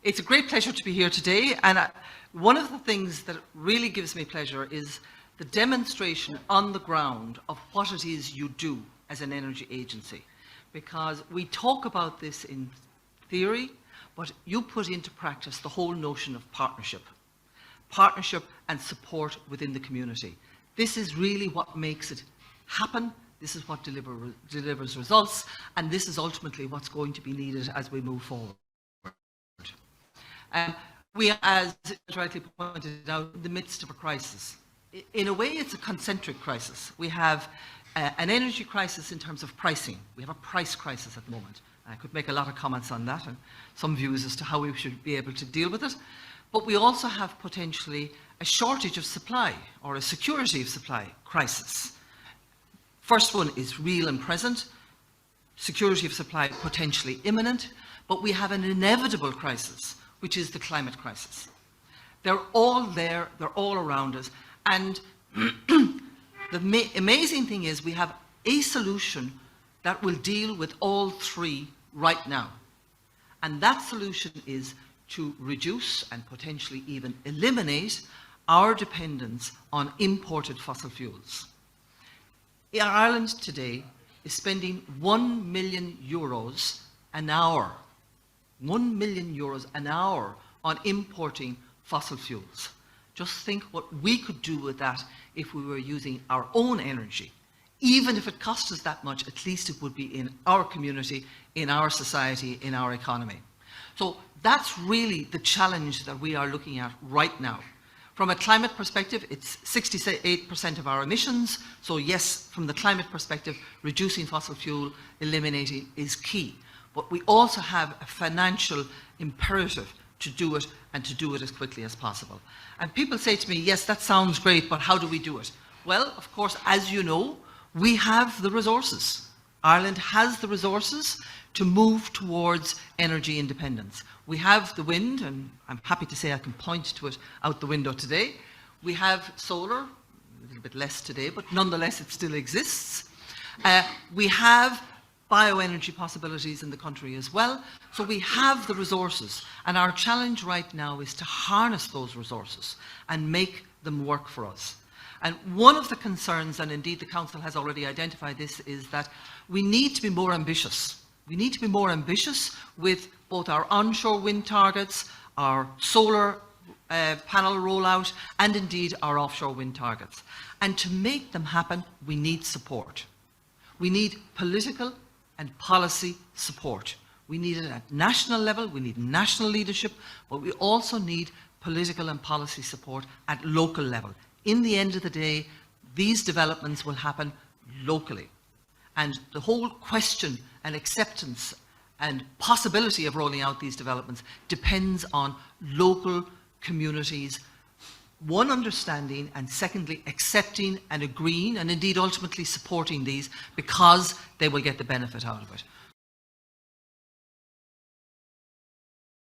It's a great pleasure to be here today, and one of the things that really gives me pleasure is the demonstration on the ground of what it is you do as an energy agency. Because we talk about this in theory, but you put into practice the whole notion of partnership and support within the community. This is really what makes it happen. This is what delivers results, and this is ultimately what's going to be needed as we move forward. We, as rightly pointed out, in the midst of a crisis. In a way, it's a concentric crisis. We have an energy crisis in terms of pricing. We have a price crisis at the moment. I could make a lot of comments on that and some views as to how we should be able to deal with it. But we also have potentially a shortage of supply or a security of supply crisis. First one is real and present. Security of supply potentially imminent. But we have an inevitable crisis, which is the climate crisis. They're all there, they're all around us, and the amazing thing is we have a solution that will deal with all three right now. And that solution is to reduce and potentially even eliminate our dependence on imported fossil fuels. Ireland today is spending €1 million an hour 1 million euros an hour on importing fossil fuels. Just think what we could do with that if we were using our own energy. Even if it cost us that much, at least it would be in our community, in our society, in our economy. So that's really the challenge that we are looking at right now. From a climate perspective, it's 68% of our emissions. So yes, from the climate perspective, reducing fossil fuel, eliminating is key. But we also have a financial imperative to do it, and to do it as quickly as possible. And people say to me, yes, that sounds great, but how do we do it? Well, of course, as you know, we have the resources. Ireland has the resources to move towards energy independence. We have the wind, and I'm happy to say I can point to it out the window today. We have solar, a little bit less today, but nonetheless it still exists. We have bioenergy possibilities in the country as well. So we have the resources, and our challenge right now is to harness those resources and make them work for us. And one of the concerns, and indeed the Council has already identified this, is that we need to be more ambitious. We need to be more ambitious with both our onshore wind targets, our solar panel rollout, and indeed our offshore wind targets. And to make them happen, we need support. We need political and policy support. We need it at national level, we need national leadership, but we also need political and policy support at local level. In the end of the day, these developments will happen locally. And the whole question and acceptance and possibility of rolling out these developments depends on local communities, one, understanding, and secondly, accepting and agreeing, and indeed ultimately supporting these because they will get the benefit out of it.